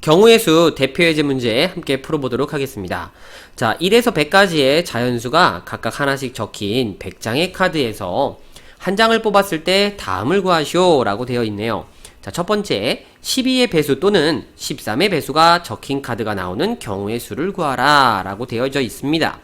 경우의 수 대표 예제 문제 함께 풀어보도록 하겠습니다. 자, 1에서 100까지의 자연수가 각각 하나씩 적힌 100장의 카드에서 한 장을 뽑았을 때 다음을 구하시오 라고 되어 있네요. 자, 첫 번째 12의 배수 또는 13의 배수가 적힌 카드가 나오는 경우의 수를 구하라 라고 되어져 있습니다.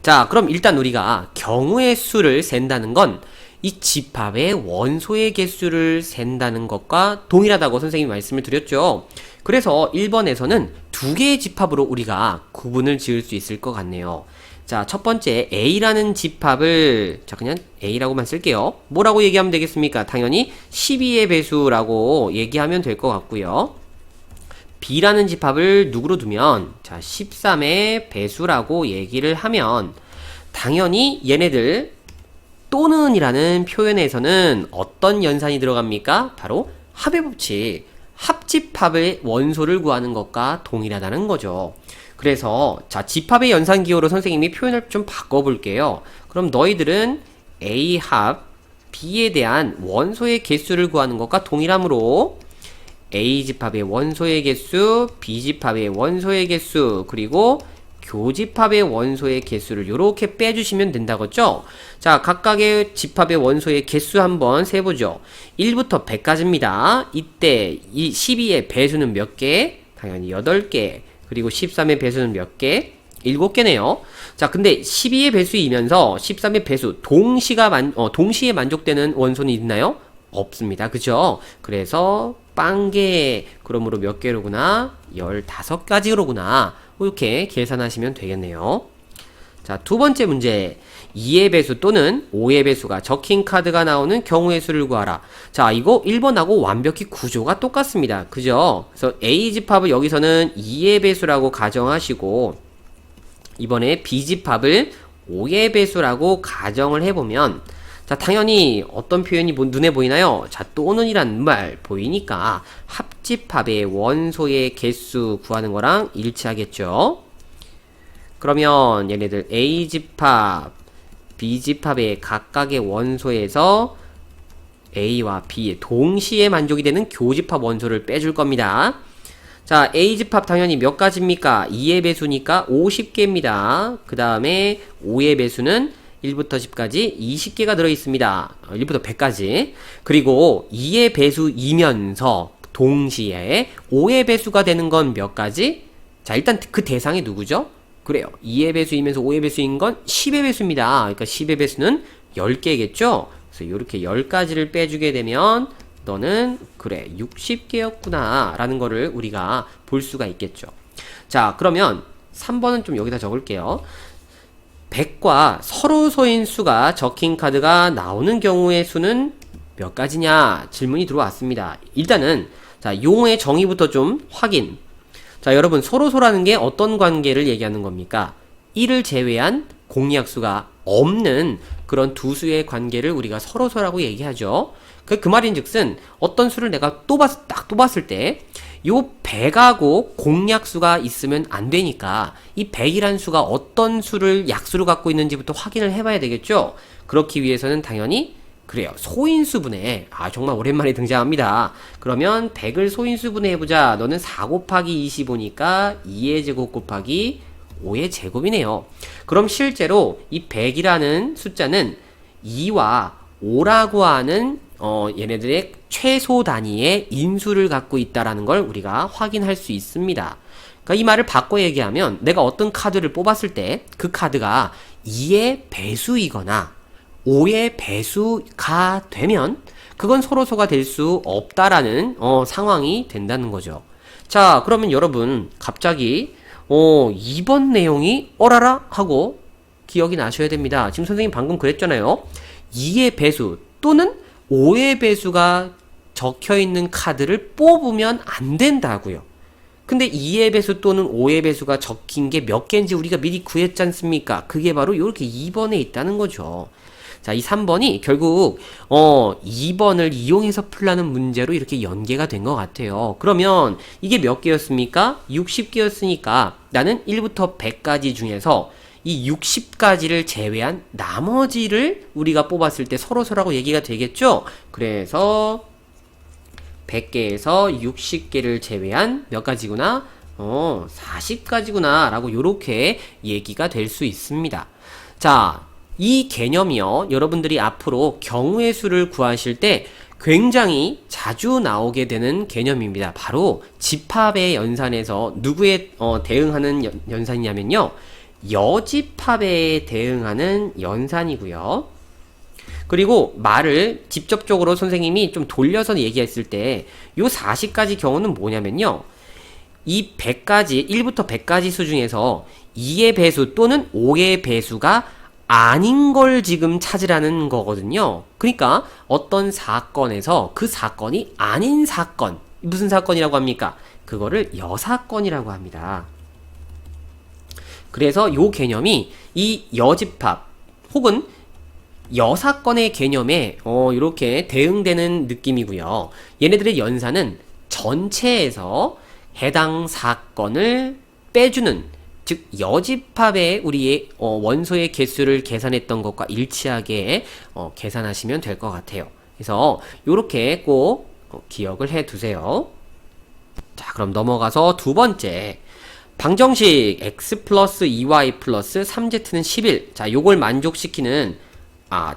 자, 그럼 일단 우리가 경우의 수를 센다는 건 이 집합의 원소의 개수를 센다는 것과 동일하다고 선생님이 말씀을 드렸죠. 그래서 1번에서는 두 개의 집합으로 우리가 구분을 지을 수 있을 것 같네요. 자, 첫 번째 A라는 집합을 자 그냥 A라고만 쓸게요. 뭐라고 얘기하면 되겠습니까? 당연히 12의 배수라고 얘기하면 될 것 같고요. B라는 집합을 누구로 두면 자 13의 배수라고 얘기를 하면 당연히 얘네들 또는 이라는 표현에서는 어떤 연산이 들어갑니까? 바로 합의 법칙, 합집합의 원소를 구하는 것과 동일하다는 거죠. 그래서 자 집합의 연산기호로 선생님이 표현을 좀 바꿔볼게요. 그럼 너희들은 A 합 B에 대한 원소의 개수를 구하는 것과 동일하므로 A 집합의 원소의 개수, B 집합의 원소의 개수, 그리고 교집합의 원소의 개수를 이렇게 빼주시면 된다겠죠? 자, 각각의 집합의 원소의 개수 한번 세보죠. 1부터 100까지입니다. 이때 이 12의 배수는 몇 개? 당연히 8개. 그리고 13의 배수는 몇 개? 7개네요. 자, 근데 12의 배수이면서 13의 배수 동시에 만족되는 원소는 있나요? 없습니다. 그죠? 그래서 빵개 그러므로 몇 개로구나? 15가지로구나. 이렇게 계산하시면 되겠네요. 자, 두 번째 문제. 2의 배수 또는 5의 배수가 적힌 카드가 나오는 경우의 수를 구하라. 자, 이거 1번하고 완벽히 구조가 똑같습니다. 그죠? 그래서 A 집합을 여기서는 2의 배수라고 가정하시고 이번에 B 집합을 5의 배수라고 가정을 해보면 자, 당연히 어떤 표현이 눈에 보이나요? 자, 또는이란 말 보이니까 합집합의 원소의 개수 구하는 거랑 일치하겠죠? 그러면 얘네들 A집합, B집합의 각각의 원소에서 A와 B의 동시에 만족이 되는 교집합 원소를 빼줄 겁니다. 자, A집합 당연히 몇 가지입니까? 2의 배수니까 50개입니다. 그 다음에 5의 배수는 1부터 10까지 20개가 들어있습니다. 1부터 100까지. 그리고 2의 배수이면서 동시에 5의 배수가 되는 건 몇 가지? 자, 일단 그 대상이 누구죠? 그래요. 2의 배수이면서 5의 배수인 건 10의 배수입니다. 그러니까 10의 배수는 10개겠죠? 그래서 이렇게 10가지를 빼주게 되면 너는 그래 60개였구나 라는 거를 우리가 볼 수가 있겠죠. 자, 그러면 3번은 좀 여기다 적을게요. 100과 서로 소인수가 적힌 카드가 나오는 경우의 수는 몇 가지냐 질문이 들어왔습니다. 일단은 자 용어의 정의부터 좀 확인. 자, 여러분 서로소라는 게 어떤 관계를 얘기하는 겁니까? 1을 제외한 공약수가 없는 그런 두 수의 관계를 우리가 서로소라고 얘기하죠. 그 말인즉슨 어떤 수를 내가 딱 뽑았을 때 요 100하고 공약수가 있으면 안 되니까 이 100이란 수가 어떤 수를 약수로 갖고 있는지부터 확인을 해봐야 되겠죠. 그렇기 위해서는 당연히 그래요. 소인수분해. 아, 정말 오랜만에 등장합니다. 그러면 100을 소인수분해 해보자. 너는 4 곱하기 25니까 2의 제곱 곱하기 5의 제곱이네요. 그럼 실제로 이 100이라는 숫자는 2와 5라고 하는 얘네들의 최소 단위의 인수를 갖고 있다라는 걸 우리가 확인할 수 있습니다. 그러니까 이 말을 바꿔 얘기하면 내가 어떤 카드를 뽑았을 때 그 카드가 2의 배수이거나 5의 배수가 되면 그건 서로소가 될 수 없다라는 상황이 된다는 거죠. 자, 그러면 여러분 갑자기 2번 내용이 어라라 하고 기억이 나셔야 됩니다. 지금 선생님 방금 그랬잖아요. 2의 배수 또는 5의 배수가 적혀있는 카드를 뽑으면 안 된다고요. 근데 2의 배수 또는 5의 배수가 적힌 게 몇 개인지 우리가 미리 구했지 않습니까? 그게 바로 이렇게 2번에 있다는 거죠. 자, 이 3번이 결국 2번을 이용해서 풀라는 문제로 이렇게 연계가 된 것 같아요. 그러면 이게 몇 개였습니까? 60개였으니까 나는 1부터 100까지 중에서 이 60가지를 제외한 나머지를 우리가 뽑았을 때 서로서라고 얘기가 되겠죠? 그래서 100개에서 60개를 제외한 몇 가지구나? 40가지구나 라고 요렇게 얘기가 될 수 있습니다. 자, 이 개념이요, 여러분들이 앞으로 경우의 수를 구하실 때 굉장히 자주 나오게 되는 개념입니다. 바로 집합의 연산에서 누구에 대응하는 연산이냐면요, 여집합에 대응하는 연산이고요. 그리고 말을 직접적으로 선생님이 좀 돌려서 얘기했을 때 요 40가지 경우는 뭐냐면요, 이 100가지, 1부터 100가지 수 중에서 2의 배수 또는 5의 배수가 아닌 걸 지금 찾으라는 거거든요. 그러니까 어떤 사건에서 그 사건이 아닌 사건, 무슨 사건이라고 합니까? 그거를 여사건이라고 합니다. 그래서 요 개념이 이 여집합 혹은 여사건의 개념에 이렇게 대응되는 느낌이고요. 얘네들의 연산은 전체에서 해당 사건을 빼주는, 즉 여집합의 우리의 원소의 개수를 계산했던 것과 일치하게 계산하시면 될 것 같아요. 그래서 이렇게 꼭 기억을 해 두세요. 자, 그럼 넘어가서 두 번째, 방정식 x 플러스 2y 플러스 3z는 11. 자, 요걸 만족시키는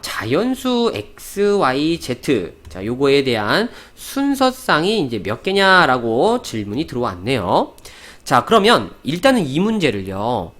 자연수 x, y, z. 자, 요거에 대한 순서상이 이제 몇 개냐라고 질문이 들어왔네요. 자, 그러면 일단은 이 문제를요,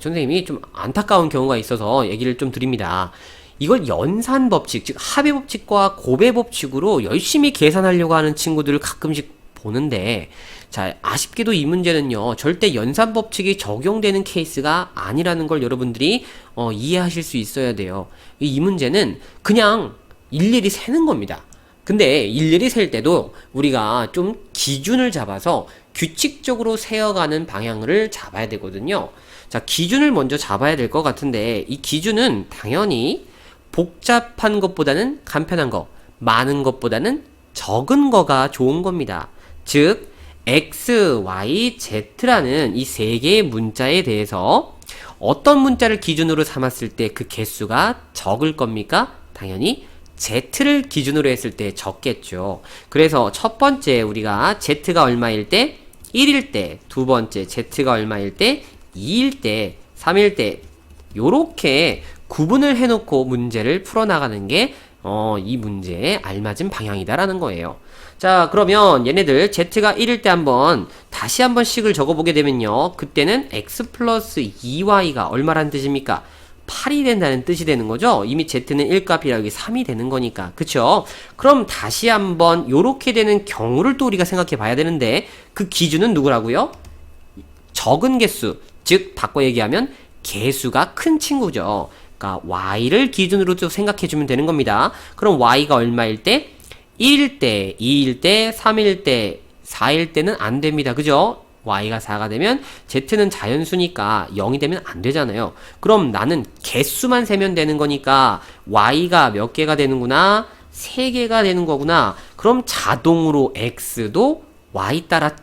선생님이 좀 안타까운 경우가 있어서 얘기를 좀 드립니다. 이걸 연산법칙, 즉 합의법칙과 곱해법칙으로 열심히 계산하려고 하는 친구들을 가끔씩 보는데, 자, 아쉽게도 이 문제는요, 절대 연산법칙이 적용되는 케이스가 아니라는 걸 여러분들이 이해하실 수 있어야 돼요. 이 문제는 그냥 일일이 세는 겁니다. 근데 일일이 셀 때도 우리가 좀 기준을 잡아서 규칙적으로 세어가는 방향을 잡아야 되거든요. 자, 기준을 먼저 잡아야 될 것 같은데, 이 기준은 당연히 복잡한 것보다는 간편한 거, 많은 것보다는 적은 거가 좋은 겁니다. 즉 x, y, z라는 이 세 개의 문자에 대해서 어떤 문자를 기준으로 삼았을 때 그 개수가 적을 겁니까? 당연히 z를 기준으로 했을 때 적겠죠. 그래서 첫 번째 우리가 z가 얼마일 때? 1일 때, 두 번째 z가 얼마일 때? 2일 때, 3일 때, 요렇게 구분을 해놓고 문제를 풀어나가는 게 이 문제에 알맞은 방향이다라는 거예요. 자, 그러면 얘네들 z가 1일 때 한번 다시 한번 식을 적어보게 되면요, 그때는 x 플러스 2y가 얼마란 뜻입니까? 8이 된다는 뜻이 되는 거죠. 이미 z는 1값이라 여기 3이 되는 거니까. 그쵸? 그럼 다시 한번 요렇게 되는 경우를 또 우리가 생각해 봐야 되는데, 그 기준은 누구라고요? 적은 개수, 즉 바꿔 얘기하면 개수가 큰 친구죠. 그러니까 y를 기준으로 좀 생각해 주면 되는 겁니다. 그럼 y가 얼마일 때? 1일 때, 2일 때, 3일 때, 4일 때는 안 됩니다. 그죠? y가 4가 되면 z는 자연수니까 0이 되면 안 되잖아요. 그럼 나는 개수만 세면 되는 거니까 y가 몇 개가 되는구나? 3개가 되는 거구나. 그럼 자동으로 x도 y 따라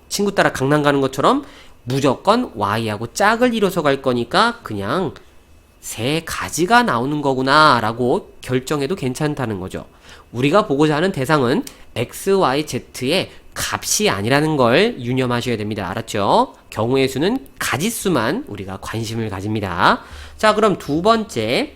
친구 따라 강남 가는 것처럼 무조건 y하고 짝을 이뤄서 갈 거니까 그냥 3가지가 나오는 거구나 라고 결정해도 괜찮다는 거죠. 우리가 보고자 하는 대상은 x, y, z의 값이 아니라는 걸 유념하셔야 됩니다. 알았죠? 경우의 수는 가지수만 우리가 관심을 가집니다. 자, 그럼 두 번째,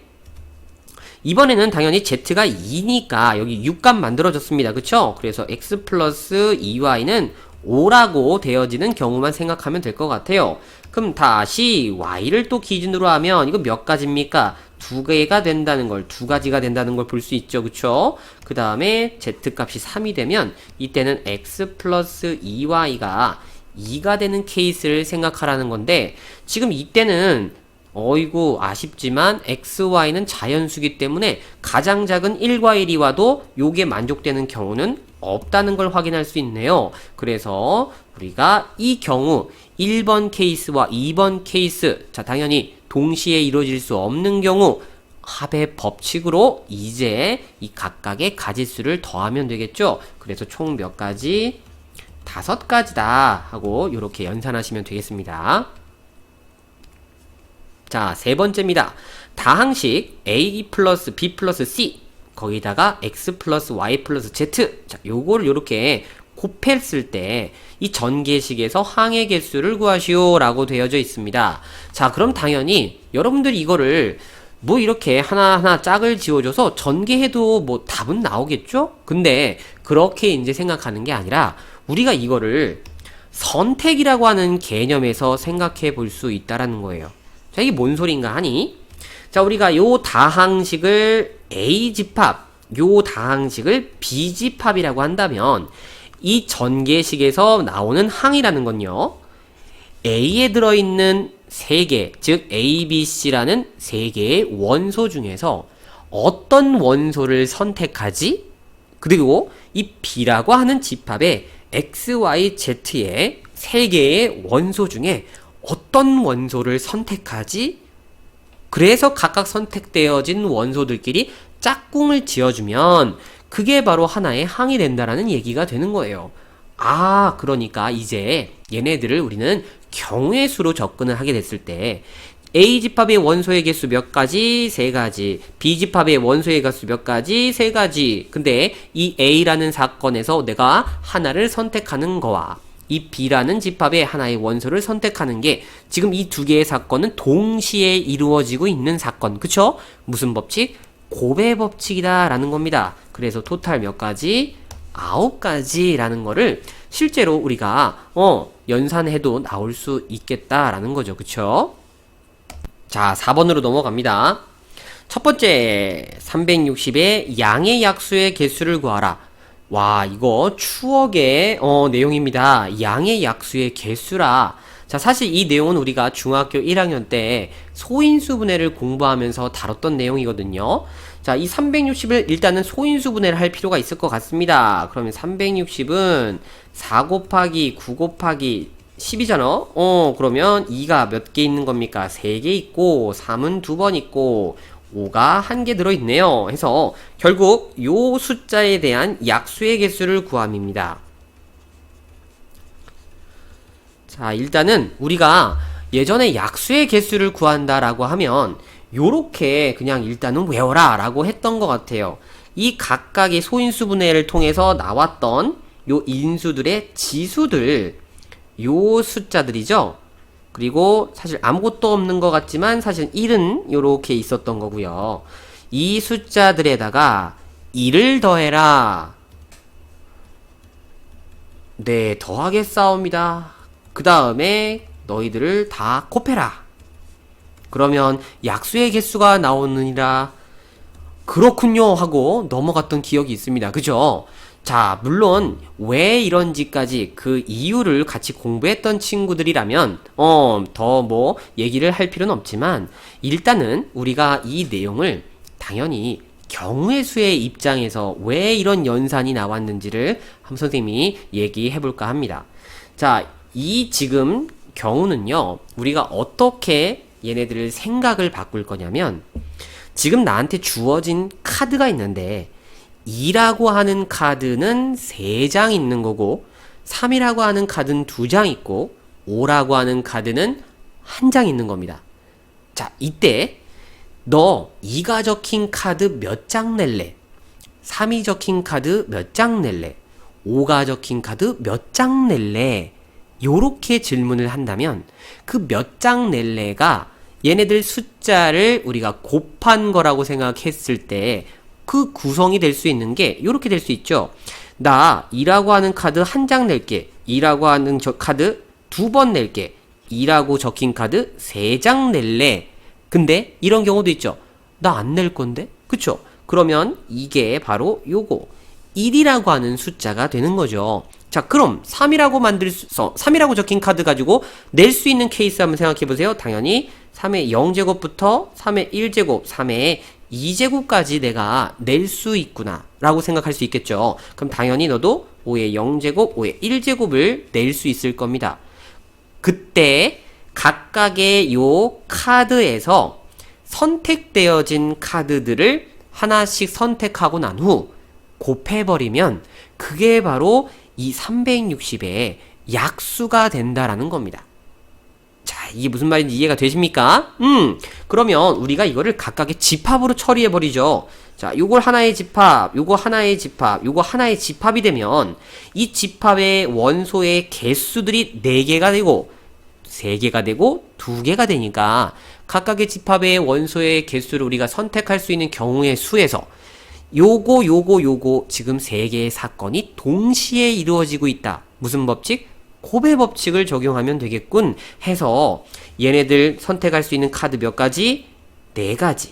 이번에는 당연히 z가 2니까 여기 6값 만들어졌습니다. 그쵸? 그래서 x 플러스 2y는 5라고 되어지는 경우만 생각하면 될 것 같아요. 그럼 다시 y를 또 기준으로 하면 이거 몇 가지입니까? 2개가 된다는 걸, 2가지가 된다는 걸 볼 수 있죠. 그쵸? 그 다음에 z값이 3이 되면 이때는 x 플러스 2y가 2가 되는 케이스를 생각하라는 건데, 지금 이때는 어이구 아쉽지만 x, y는 자연수기 때문에 가장 작은 1과 1이 와도 요게 만족되는 경우는 없다는 걸 확인할 수 있네요. 그래서 우리가 이 경우 1번 케이스와 2번 케이스, 자 당연히 동시에 이루어질 수 없는 경우 합의 법칙으로 이제 이 각각의 가지수를 더하면 되겠죠. 그래서 총 몇 가지? 5가지다 하고 이렇게 연산하시면 되겠습니다. 자, 세 번째입니다. 다항식 a 플러스 b 플러스 c. 거기다가 x 플러스 y 플러스 z. 자, 요거를 요렇게 곱했을 때 이 전개식에서 항의 개수를 구하시오 라고 되어져 있습니다. 자, 그럼 당연히 여러분들이 이거를 뭐 이렇게 하나하나 짝을 지워줘서 전개해도 뭐 답은 나오겠죠? 근데 그렇게 이제 생각하는 게 아니라 우리가 이거를 선택이라고 하는 개념에서 생각해 볼 수 있다라는 거예요. 자, 이게 뭔 소린가 하니? 자, 우리가 요 다항식을 A집합, 요 다항식을 B집합이라고 한다면 이 전개식에서 나오는 항이라는 건요, A에 들어있는 3개, 즉 A, B, C라는 3개의 원소 중에서 어떤 원소를 선택하지? 그리고 이 B라고 하는 집합의 X, Y, Z의 3개의 원소 중에 어떤 원소를 선택하지? 그래서 각각 선택되어진 원소들끼리 짝꿍을 지어주면 그게 바로 하나의 항이 된다라는 얘기가 되는 거예요. 아, 그러니까 이제 얘네들을 우리는 경우의 수로 접근을 하게 됐을 때 A집합의 원소의 개수 몇 가지? 3가지. B집합의 원소의 개수 몇 가지? 3가지. 근데 이 A라는 사건에서 내가 하나를 선택하는 거와 이 B라는 집합의 하나의 원소를 선택하는 게 지금 이 두 개의 사건은 동시에 이루어지고 있는 사건. 그쵸? 무슨 법칙? 곱의 법칙이다 라는 겁니다. 그래서 토탈 몇 가지? 9가지 라는 거를 실제로 우리가 연산해도 나올 수 있겠다라는 거죠. 그쵸? 자, 4번으로 넘어갑니다. 첫 번째, 360의 양의 약수의 개수를 구하라. 와, 이거 추억의 내용입니다. 양의 약수의 개수라. 자, 사실 이 내용은 우리가 중학교 1학년 때 소인수분해를 공부하면서 다뤘던 내용이거든요. 자, 이 360을 일단은 소인수분해를 할 필요가 있을 것 같습니다. 그러면 360은 4 곱하기 9 곱하기 10이잖아? 그러면 2가 몇 개 있는 겁니까? 3개 있고, 3은 2번 있고, 5가 1개 들어있네요. 해서 결국 요 숫자에 대한 약수의 개수를 구함입니다. 자, 일단은 우리가 예전에 약수의 개수를 구한다라고 하면 요렇게 그냥 일단은 외워라 라고 했던 것 같아요. 이 각각의 소인수분해를 통해서 나왔던 요 인수들의 지수들, 요 숫자들이죠. 그리고 사실 아무것도 없는 것 같지만 사실 1은 요렇게 있었던 거고요. 이 숫자들에다가 1을 더해라. 네, 더하겠사옵니다. 그 다음에 너희들을 다 곱해라. 그러면 약수의 개수가 나오느니라. 그렇군요 하고 넘어갔던 기억이 있습니다. 그죠? 자, 물론 왜 이런지까지 그 이유를 같이 공부했던 친구들이라면 더 뭐 얘기를 할 필요는 없지만 일단은 우리가 이 내용을 당연히 경우의 수의 입장에서 왜 이런 연산이 나왔는지를 한번 선생님이 얘기해 볼까 합니다. 자, 이 지금 경우는요, 우리가 어떻게 얘네들을 생각을 바꿀 거냐면 지금 나한테 주어진 카드가 있는데 2라고 하는 카드는 3장 있는 거고 3이라고 하는 카드는 2장 있고 5라고 하는 카드는 1장 있는 겁니다. 자, 이때 너 2가 적힌 카드 몇 장 낼래? 3이 적힌 카드 몇 장 낼래? 5가 적힌 카드 몇 장 낼래? 요렇게 질문을 한다면 그 몇 장 낼래가 얘네들 숫자를 우리가 곱한 거라고 생각했을 때 그 구성이 될 수 있는 게 요렇게 될 수 있죠. 나 2라고 하는 카드 1장 낼게. 2라고 하는 카드 2번 낼게. 2라고 적힌 카드 3장 낼래. 근데 이런 경우도 있죠. 나 안 낼 건데? 그쵸? 그러면 이게 바로 요거 1이라고 하는 숫자가 되는 거죠. 자, 그럼 3이라고 적힌 카드 가지고 낼 수 있는 케이스 한번 생각해 보세요. 당연히 3의 0제곱부터 3의 1제곱, 3의 2제곱까지 내가 낼 수 있구나 라고 생각할 수 있겠죠. 그럼 당연히 너도 5의 0제곱, 5의 1제곱을 낼 수 있을 겁니다. 그때 각각의 요 카드에서 선택되어진 카드들을 하나씩 선택하고 난 후 곱해버리면 그게 바로 이 360의 약수가 된다라는 겁니다. 자, 이게 무슨 말인지 이해가 되십니까? 그러면 우리가 이거를 각각의 집합으로 처리해버리죠. 자, 요걸 하나의 집합, 요거 하나의 집합, 요거 하나의 집합이 되면 이 집합의 원소의 개수들이 4개가 되고 3개가 되고 2개가 되니까 각각의 집합의 원소의 개수를 우리가 선택할 수 있는 경우의 수에서 요거 지금 3개의 사건이 동시에 이루어지고 있다. 무슨 법칙? 고배 법칙을 적용하면 되겠군 해서 얘네들 선택할 수 있는 카드 몇 가지? 4가지.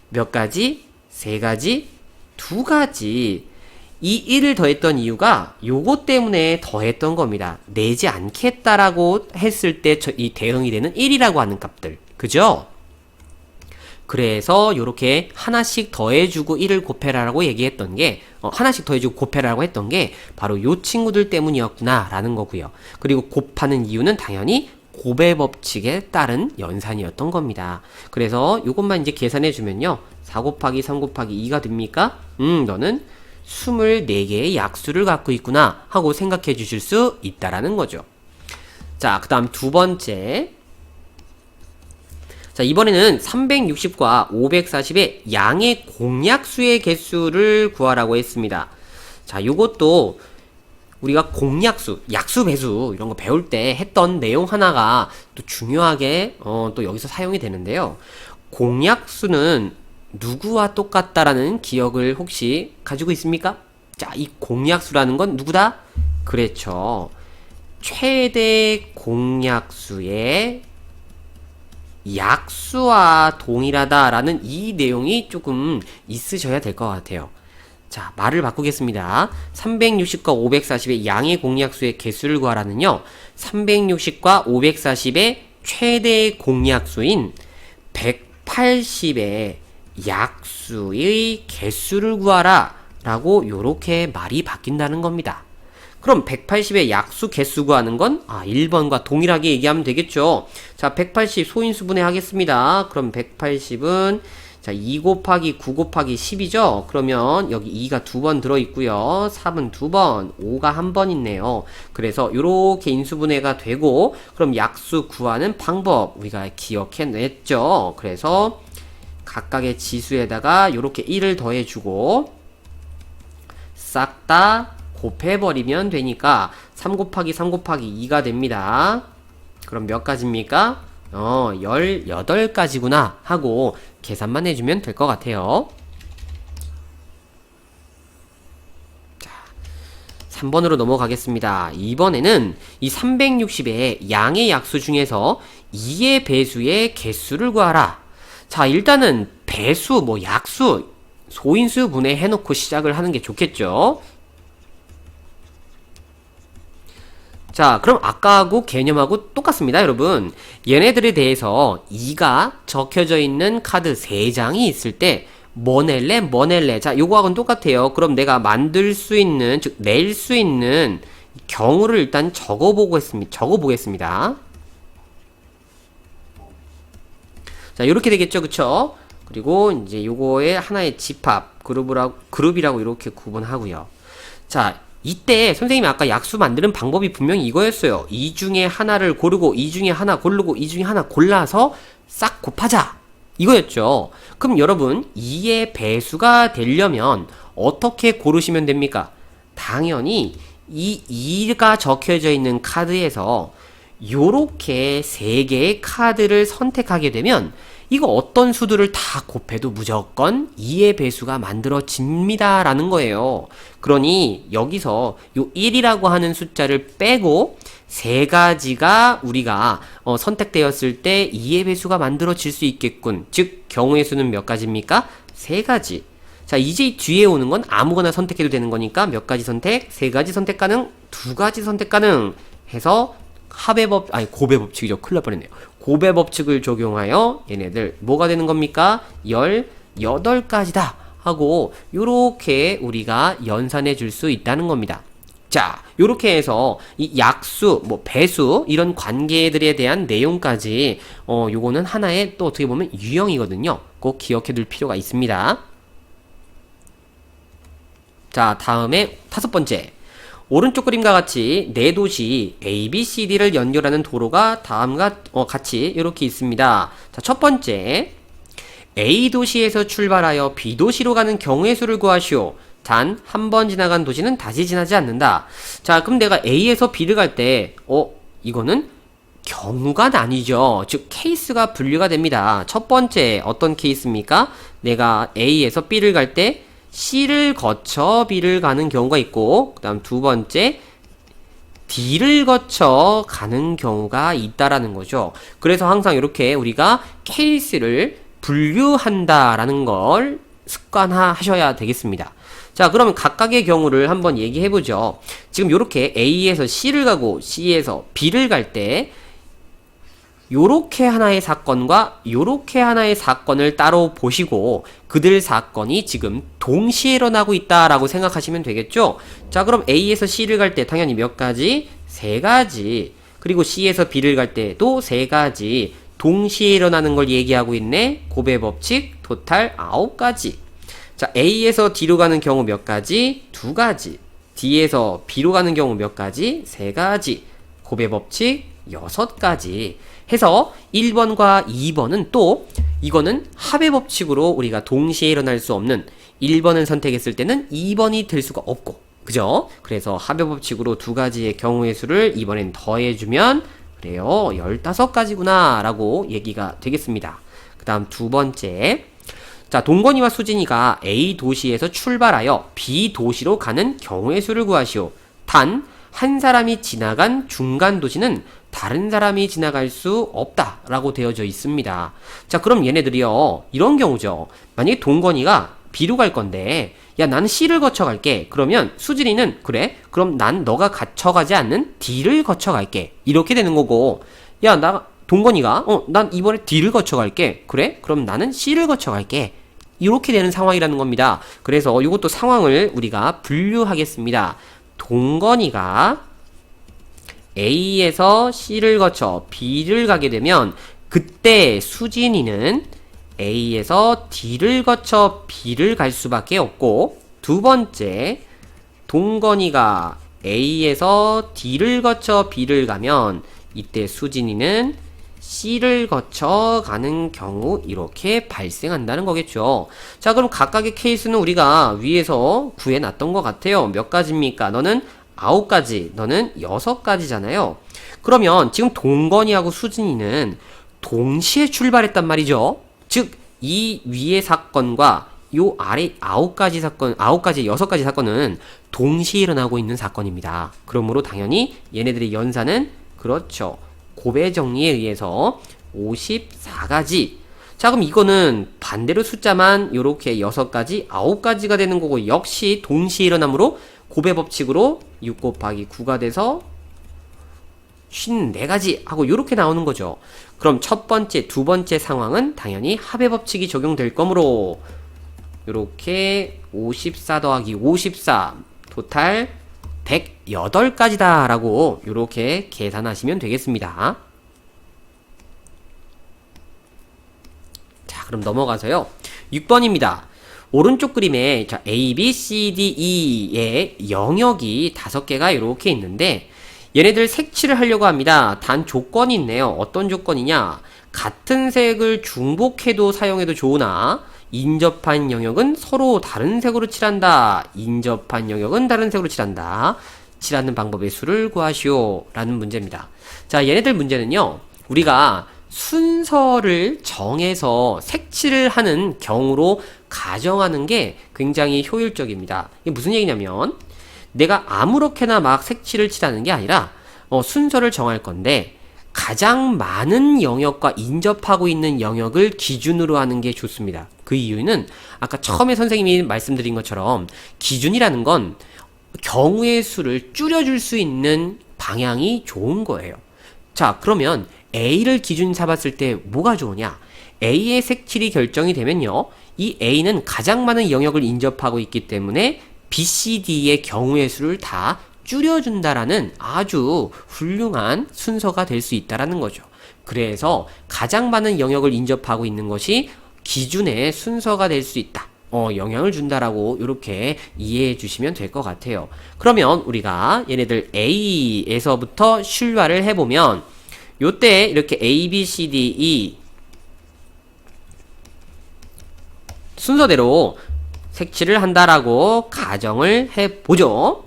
몇 가지? 3가지? 2가지. 이 1을 더했던 이유가 요거 때문에 더했던 겁니다. 내지 않겠다라고 했을 때 이 대응이 되는 1이라고 하는 값들. 그죠? 그래서 요렇게 하나씩 더해주고 1을 곱해라라고 얘기했던 게 하나씩 더해주고 곱해라라고 했던 게 바로 요 친구들 때문이었구나 라는 거고요. 그리고 곱하는 이유는 당연히 고배 법칙에 따른 연산이었던 겁니다. 그래서 요것만 이제 계산해 주면요. 4 곱하기 3 곱하기 2가 됩니까? 너는 24개의 약수를 갖고 있구나 하고 생각해 주실 수 있다라는 거죠. 자, 그 다음 두 번째. 자, 이번에는 360과 540의 양의 공약수의 개수를 구하라고 했습니다. 자, 요것도 우리가 공약수, 약수, 배수 이런 거 배울 때 했던 내용 하나가 또 중요하게 또 여기서 사용이 되는데요. 공약수는 누구와 똑같다라는 기억을 혹시 가지고 있습니까? 자, 이 공약수라는 건 누구다? 그렇죠. 최대 공약수의 약수와 동일하다라는 이 내용이 조금 있으셔야 될 것 같아요. 자, 말을 바꾸겠습니다. 360과 540의 양의 공약수의 개수를 구하라는요. 360과 540의 최대 공약수인 180의 약수의 개수를 구하라 라고 요렇게 말이 바뀐다는 겁니다. 그럼 180의 약수 개수 구하는 건 1번과 동일하게 얘기하면 되겠죠. 자, 180 소인수분해 하겠습니다. 그럼 180은 자, 2 곱하기 9 곱하기 10이죠. 그러면 여기 2가 2번 들어있고요. 3은 2번, 5가 1번 있네요. 그래서 요렇게 인수분해가 되고 그럼 약수 구하는 방법 우리가 기억해냈죠. 그래서 각각의 지수에다가 요렇게 1을 더해주고 싹 다 곱해버리면 되니까 3 곱하기 3 곱하기 2가 됩니다. 그럼 몇 가지입니까? 18가지구나 하고 계산만 해주면 될 것 같아요. 자, 3번으로 넘어가겠습니다. 이번에는 이 360의 양의 약수 중에서 2의 배수의 개수를 구하라. 자, 일단은 배수, 약수, 소인수 분해 해놓고 시작을 하는 게 좋겠죠. 자, 그럼 아까하고 개념하고 똑같습니다, 여러분. 얘네들에 대해서 2가 적혀져 있는 카드 3장이 있을 때 뭐 낼래? 뭐 낼래? 자, 요거하고는 똑같아요. 그럼 내가 만들 수 있는, 즉 낼 수 있는 경우를 일단 적어보겠습니다. 자, 요렇게 되겠죠, 그쵸? 그리고 이제 요거의 하나의 집합, 그룹이라고 이렇게 구분하고요. 자, 이때 선생님이 아까 약수 만드는 방법이 분명히 이거였어요. 이 중에 하나를 고르고 이 중에 하나 고르고 이 중에 하나 골라서 싹 곱하자 이거였죠. 그럼 여러분 2의 배수가 되려면 어떻게 고르시면 됩니까? 당연히 이 2가 적혀져 있는 카드에서 요렇게 3개의 카드를 선택하게 되면 이거 어떤 수들을 다 곱해도 무조건 2의 배수가 만들어집니다 라는 거예요. 그러니 여기서 요 1이라고 하는 숫자를 빼고 3가지가 우리가 선택되었을 때 2의 배수가 만들어질 수 있겠군. 즉 경우의 수는 몇 가지입니까? 3가지. 자, 이제 뒤에 오는 건 아무거나 선택해도 되는 거니까 몇 가지 선택? 3가지 선택 가능? 2가지 선택 가능? 해서 고배 법칙이죠. 큰일 날 뻔했네요. 고배 법칙을 적용하여 얘네들 뭐가 되는 겁니까? 18가지다 하고 요렇게 우리가 연산해 줄 수 있다는 겁니다. 자, 요렇게 해서 이 약수, 배수 이런 관계들에 대한 내용까지 요거는 하나의 또 어떻게 보면 유형이거든요. 꼭 기억해 둘 필요가 있습니다. 자, 다음에 5번째. 오른쪽 그림과 같이 네 도시 A, B, C, D를 연결하는 도로가 다음과 같이 이렇게 있습니다. 자, 첫 번째, A 도시에서 출발하여 B 도시로 가는 경우의 수를 구하시오. 단 한 번 지나간 도시는 다시 지나지 않는다. 자, 그럼 내가 A에서 B를 갈 때, 이거는 경우가 나뉘죠. 즉 케이스가 분류가 됩니다. 첫 번째 어떤 케이스입니까? 내가 A에서 B를 갈 때 C를 거쳐 B를 가는 경우가 있고, 그 다음 두 번째 D를 거쳐 가는 경우가 있다라는 거죠. 그래서 항상 이렇게 우리가 케이스를 분류한다라는 걸 습관화하셔야 되겠습니다. 자, 그러면 각각의 경우를 한번 얘기해보죠. 지금 이렇게 A에서 C를 가고 C에서 B를 갈 때 요렇게 하나의 사건과 요렇게 하나의 사건을 따로 보시고 그들 사건이 지금 동시에 일어나고 있다라고 생각하시면 되겠죠? 자, 그럼 A에서 C를 갈 때 당연히 몇 가지? 세 가지. 그리고 C에서 B를 갈 때도 세 가지. 동시에 일어나는 걸 얘기하고 있네. 고배 법칙 토탈 9가지. 자, A에서 D로 가는 경우 몇 가지? 두 가지. D에서 B로 가는 경우 몇 가지? 세 가지. 고배 법칙 6가지. 해서 1번과 2번은 또 이거는 합의 법칙으로 우리가 동시에 일어날 수 없는 1번을 선택했을 때는 2번이 될 수가 없고, 그죠? 그래서 합의 법칙으로 두 가지의 경우의 수를 이번엔 더해주면 그래요 15가지구나 라고 얘기가 되겠습니다. 그 다음 두 번째, 자, 동건이와 수진이가 A 도시에서 출발하여 B 도시로 가는 경우의 수를 구하시오. 단 한 사람이 지나간 중간 도시는 다른 사람이 지나갈 수 없다 라고 되어져 있습니다. 자, 그럼 얘네들이요 이런 경우죠. 만약에 동건이가 B로 갈 건데, 야, 나는 C를 거쳐 갈게. 그러면 수진이는, 그래, 그럼 난 너가 거쳐가지 않는 D를 거쳐 갈게. 이렇게 되는 거고, 야, 동건이가 난 이번에 D를 거쳐 갈게. 그래, 그럼 나는 C를 거쳐 갈게. 이렇게 되는 상황이라는 겁니다. 그래서 이것도 상황을 우리가 분류하겠습니다. 동건이가 A에서 C를 거쳐 B를 가게 되면 그때 수진이는 A에서 D를 거쳐 B를 갈 수밖에 없고, 두 번째, 동건이가 A에서 D를 거쳐 B를 가면 이때 수진이는 C를 거쳐 가는 경우 이렇게 발생한다는 거겠죠. 자, 그럼 각각의 케이스는 우리가 위에서 구해놨던 것 같아요. 몇 가지입니까? 너는 9가지, 너는 6가지잖아요. 그러면 지금 동건이하고 수진이는 동시에 출발했단 말이죠. 즉, 이 위의 사건과 요 아래 9가지 사건, 9가지, 6가지 사건은 동시에 일어나고 있는 사건입니다. 그러므로 당연히 얘네들의 연산은, 그렇죠, 곱의 정리에 의해서 54가지. 자, 그럼 이거는 반대로 숫자만 요렇게 6가지, 9가지가 되는 거고, 역시 동시에 일어나므로 곱의 법칙으로 6 곱하기 9가 돼서 54가지 하고 요렇게 나오는 거죠. 그럼 첫 번째, 두 번째 상황은 당연히 합의 법칙이 적용될 거므로 요렇게 54 더하기 54 토탈 108가지다 라고 요렇게 계산하시면 되겠습니다. 자, 그럼 넘어가서요 6번입니다. 오른쪽 그림에 자, A, B, C, D, E의 영역이 5개가 이렇게 있는데 얘네들 색칠을 하려고 합니다. 단 조건이 있네요. 어떤 조건이냐? 같은 색을 중복해도 사용해도 좋으나 인접한 영역은 서로 다른 색으로 칠한다. 인접한 영역은 다른 색으로 칠한다. 칠하는 방법의 수를 구하시오 라는 문제입니다. 자, 얘네들 문제는요 우리가 순서를 정해서 색칠을 하는 경우로 가정하는 게 굉장히 효율적입니다. 이게 무슨 얘기냐면 내가 아무렇게나 막 색칠을 칠하는 게 아니라 순서를 정할 건데 가장 많은 영역과 인접하고 있는 영역을 기준으로 하는 게 좋습니다. 그 이유는 아까 처음에 선생님이 말씀드린 것처럼 기준이라는 건 경우의 수를 줄여줄 수 있는 방향이 좋은 거예요. 자, 그러면 A를 기준 삼았을 때 뭐가 좋으냐? A의 색칠이 결정이 되면요 이 A는 가장 많은 영역을 인접하고 있기 때문에 B, C, D의 경우의 수를 다 줄여준다라는 아주 훌륭한 순서가 될 수 있다라는 거죠. 그래서 가장 많은 영역을 인접하고 있는 것이 기준의 순서가 될 수 있다. 영향을 준다라고 이렇게 이해해 주시면 될 것 같아요. 그러면 우리가 얘네들 A에서부터 출발을 해보면 요때 이렇게 A, B, C, D, E 순서대로 색칠을 한다라고 가정을 해보죠.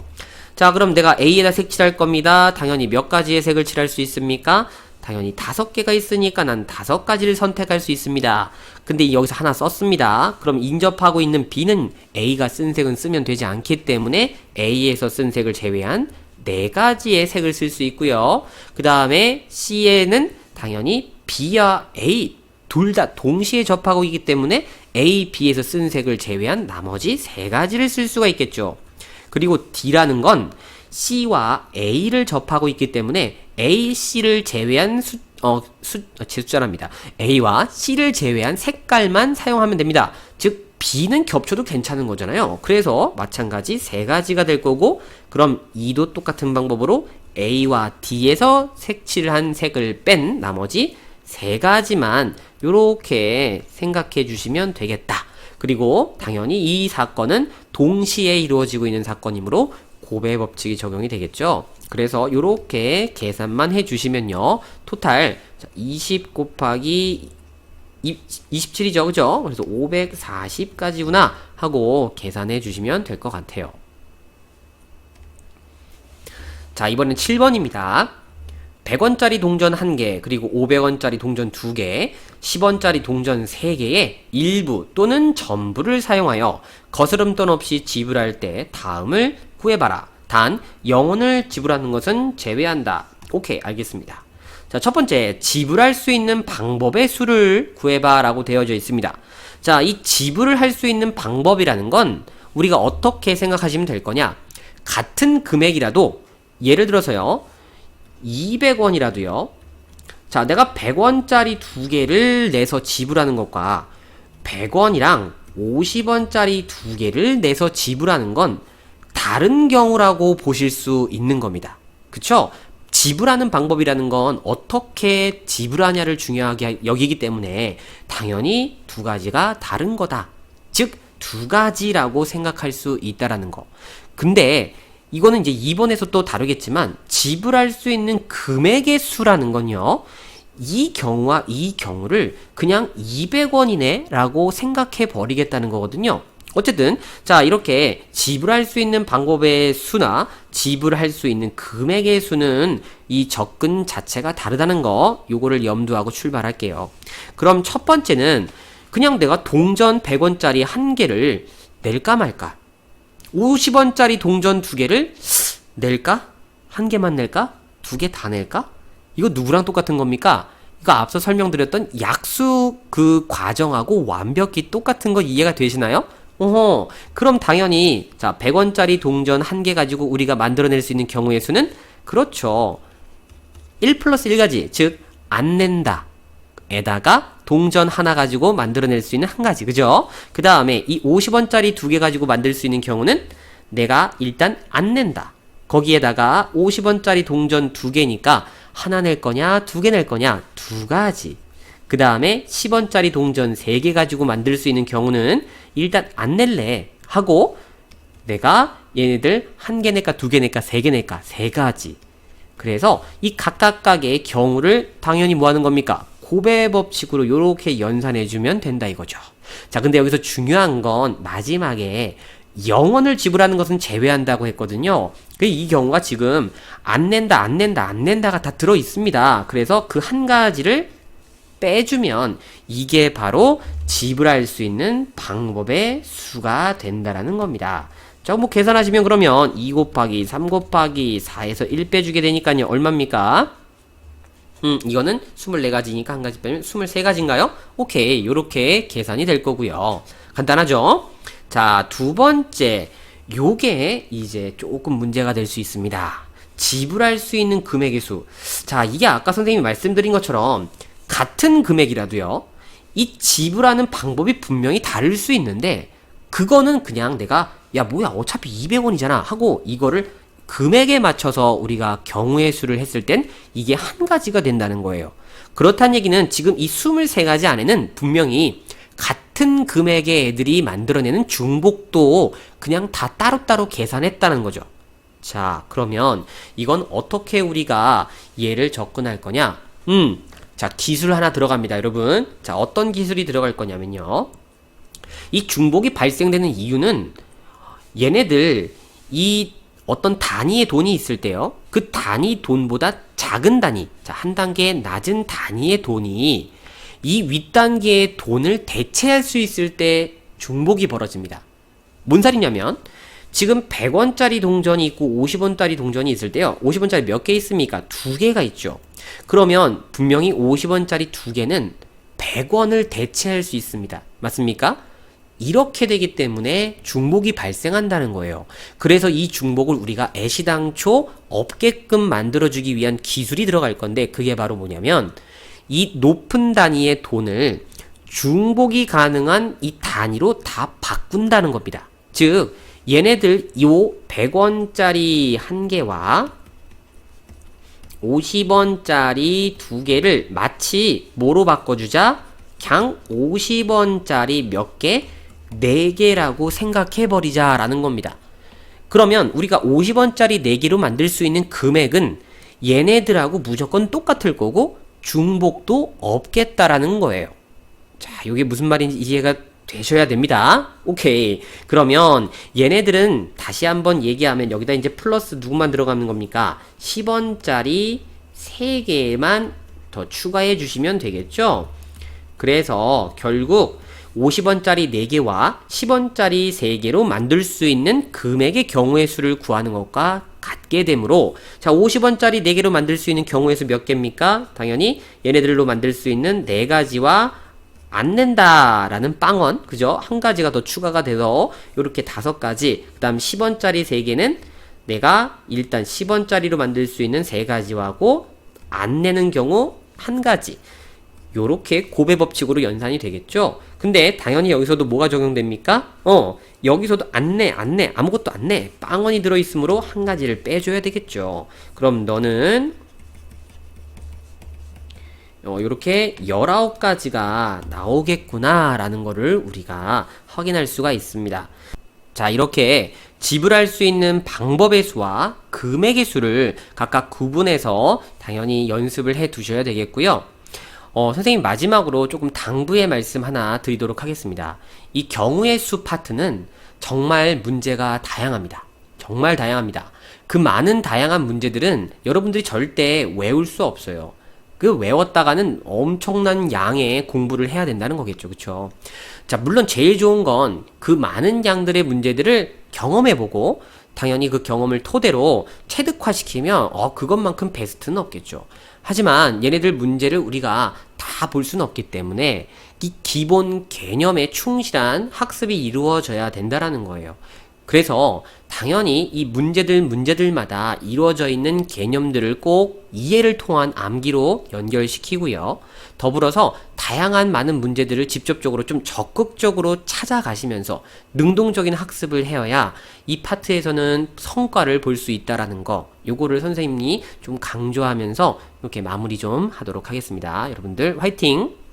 자, 그럼 내가 A에다 색칠할 겁니다. 당연히 몇 가지의 색을 칠할 수 있습니까? 당연히 5개가 있으니까 난 5가지를 선택할 수 있습니다. 근데 여기서 하나 썼습니다. 그럼 인접하고 있는 B는 A가 쓴 색은 쓰면 되지 않기 때문에 A에서 쓴 색을 제외한 4가지의 색을 쓸 수 있고요. 그 다음에 C에는 당연히 B와 A 둘 다 동시에 접하고 있기 때문에 A, B에서 쓴 색을 제외한 나머지 3가지를 쓸 수가 있겠죠. 그리고 D라는 건 C와 A를 접하고 있기 때문에 A, C를 제외한 숫자랍니다. A와 C를 제외한 색깔만 사용하면 됩니다. 즉 B는 겹쳐도 괜찮은 거잖아요. 그래서 마찬가지 3가지가 될 거고, 그럼 E도 똑같은 방법으로 A와 D에서 색칠을 한 색을 뺀 나머지 3가지만 요렇게 생각해 주시면 되겠다. 그리고 당연히 이 사건은 동시에 이루어지고 있는 사건이므로 고배 법칙이 적용이 되겠죠. 그래서 요렇게 계산만 해 주시면요, 토탈 20 곱하기 27이죠, 그죠? 그래서 540까지구나 하고 계산해 주시면 될 것 같아요. 자, 이번엔 7번입니다. 100원짜리 동전 1개, 그리고 500원짜리 동전 2개, 10원짜리 동전 3개의 일부 또는 전부를 사용하여 거스름돈 없이 지불할 때 다음을 구해봐라. 단 0원을 지불하는 것은 제외한다. 오케이, 알겠습니다. 자, 첫 번째, 지불할 수 있는 방법의 수를 구해봐 라고 되어져 있습니다. 자, 이 지불을 할 수 있는 방법이라는 건 우리가 어떻게 생각하시면 될 거냐, 같은 금액이라도 예를 들어서요 200원이라도요, 자, 내가 100원짜리 2개를 내서 지불하는 것과 100원이랑 50원짜리 2개를 내서 지불하는 건 다른 경우라고 보실 수 있는 겁니다. 그쵸? 지불하는 방법이라는 건 어떻게 지불하냐를 중요하게 여기기 때문에 당연히 2가지가 다른 거다. 즉 2가지라고 생각할 수 있다라는 거. 근데 이거는 이제 2번에서 또 다루겠지만, 지불할 수 있는 금액의 수라는 건요, 이 경우와 이 경우를 그냥 200원이네 라고 생각해 버리겠다는 거거든요. 어쨌든 자, 이렇게 지불할 수 있는 방법의 수나 지불할 수 있는 금액의 수는 이 접근 자체가 다르다는 거, 요거를 염두하고 출발할게요. 그럼 첫 번째는 그냥 내가 동전 100원짜리 1개를 낼까 말까, 50원짜리 동전 2개를 낼까? 1개만 낼까? 2개 다 낼까? 이거 누구랑 똑같은 겁니까? 이거 앞서 설명드렸던 약수 그 과정하고 완벽히 똑같은 거 이해가 되시나요? 그럼 당연히 자, 100원짜리 동전 1개 가지고 우리가 만들어낼 수 있는 경우의 수는, 그렇죠, 1 플러스 1가지, 즉 안 낸다 에다가 동전 하나 가지고 만들어낼 수 있는 1가지, 그죠? 그 다음에 이 50원짜리 2개 가지고 만들 수 있는 경우는 내가 일단 안 낸다, 거기에다가 50원짜리 동전 2개니까 하나 낼 거냐 2개 낼 거냐 2가지. 그 다음에 10원짜리 동전 3개 가지고 만들 수 있는 경우는 일단 안 낼래 하고 내가 얘네들 1개 낼까 2개 낼까 3개 낼까 3가지. 그래서 이 각각의 경우를 당연히 뭐 하는 겁니까? 고배 법칙으로 요렇게 연산해주면 된다 이거죠. 자, 근데 여기서 중요한 건 마지막에 0원을 지불하는 것은 제외한다고 했거든요. 이 경우가 지금 안 낸다, 안 낸다, 안 낸다가 다 들어 있습니다. 그래서 그 1가지를 빼주면 이게 바로 지불할 수 있는 방법의 수가 된다라는 겁니다. 자, 뭐 계산하시면 그러면 2 곱하기 3 곱하기 4에서 1 빼주게 되니까요, 얼마입니까? 이거는 24가지니까 1가지 빼면 23가지인가요? 오케이, 요렇게 계산이 될 거고요. 간단하죠? 자, 두 번째, 요게 이제 조금 문제가 될 수 있습니다. 지불할 수 있는 금액의 수. 자, 이게 아까 선생님이 말씀드린 것처럼 같은 금액이라도요, 이 지불하는 방법이 분명히 다를 수 있는데, 그거는 그냥 내가 야 뭐야 어차피 200원이잖아 하고 이거를 금액에 맞춰서 우리가 경우의 수를 했을 땐 이게 1가지가 된다는 거예요. 그렇다는 얘기는 지금 이 23가지 안에는 분명히 같은 같은 금액의 애들이 만들어내는 중복도 그냥 다 따로따로 계산했다는 거죠. 자, 그러면 이건 어떻게 우리가 얘를 접근할 거냐? 자, 기술 하나 들어갑니다, 여러분. 자, 어떤 기술이 들어갈 거냐면요. 이 중복이 발생되는 이유는 얘네들 이 어떤 단위의 돈이 있을 때요. 그 단위 돈보다 작은 단위, 자, 한 단계 낮은 단위의 돈이 이 윗단계의 돈을 대체할 수 있을 때 중복이 벌어집니다. 뭔 살이냐면 지금 100원짜리 동전이 있고 50원짜리 동전이 있을 때요. 50원짜리 몇 개 있습니까? 2개가 있죠. 그러면 분명히 50원짜리 2개는 100원을 대체할 수 있습니다. 맞습니까? 이렇게 되기 때문에 중복이 발생한다는 거예요. 그래서 이 중복을 우리가 애시당초 없게끔 만들어주기 위한 기술이 들어갈 건데 그게 바로 뭐냐면 이 높은 단위의 돈을 중복이 가능한 이 단위로 다 바꾼다는 겁니다. 즉 얘네들 요 100원짜리 한 개와 50원짜리 두 개를 마치 뭐로 바꿔주자? 그냥 50원짜리 몇 개? 4개라고 생각해버리자 라는 겁니다. 그러면 우리가 50원짜리 4개로 만들 수 있는 금액은 얘네들하고 무조건 똑같을 거고 중복도 없겠다라는 거예요. 자, 이게 무슨 말인지 이해가 되셔야 됩니다. 오케이. 그러면 얘네들은 다시 한번 얘기하면 여기다 이제 플러스 누구만 들어가는 겁니까? 10원짜리 3개만 더 추가해 주시면 되겠죠? 그래서 결국 50원짜리 4개와 10원짜리 3개로 만들 수 있는 금액의 경우의 수를 구하는 것과 같게 되므로 자 50원짜리 4개로 만들 수 있는 경우의 수 몇 개입니까? 당연히 얘네들로 만들 수 있는 4가지와 안 낸다 라는 빵원 그죠? 한 가지가 더 추가가 돼서 요렇게 5가지 그 다음 10원짜리 3개는 내가 일단 10원짜리로 만들 수 있는 3가지하고 안 내는 경우 1가지 요렇게 고배 법칙으로 연산이 되겠죠? 근데 당연히 여기서도 뭐가 적용됩니까? 여기서도 안 내, 아무것도 안 내. 빵원이 들어있으므로 1가지를 빼줘야 되겠죠. 그럼 너는 요렇게 19가지가 나오겠구나 라는 거를 우리가 확인할 수가 있습니다. 자, 이렇게 지불할 수 있는 방법의 수와 금액의 수를 각각 구분해서 당연히 연습을 해 두셔야 되겠고요. 선생님 마지막으로 조금 당부의 말씀 하나 드리도록 하겠습니다. 이 경우의 수 파트는 정말 문제가 다양합니다. 정말 다양합니다. 그 많은 다양한 문제들은 여러분들이 절대 외울 수 없어요. 그 외웠다가는 엄청난 양의 공부를 해야 된다는 거겠죠. 그쵸? 자, 물론 제일 좋은 건 그 많은 양들의 문제들을 경험해보고 당연히 그 경험을 토대로 체득화시키면 그것만큼 베스트는 없겠죠. 하지만 얘네들 문제를 우리가 다 볼 수는 없기 때문에 이 기본 개념에 충실한 학습이 이루어져야 된다라는 거예요. 그래서 당연히 이 문제들마다 이루어져 있는 개념들을 꼭 이해를 통한 암기로 연결시키고요. 더불어서 다양한 많은 문제들을 직접적으로 좀 적극적으로 찾아가시면서 능동적인 학습을 해야 이 파트에서는 성과를 볼 수 있다라는 거, 요거를 선생님이 좀 강조하면서 이렇게 마무리 좀 하도록 하겠습니다. 여러분들 화이팅!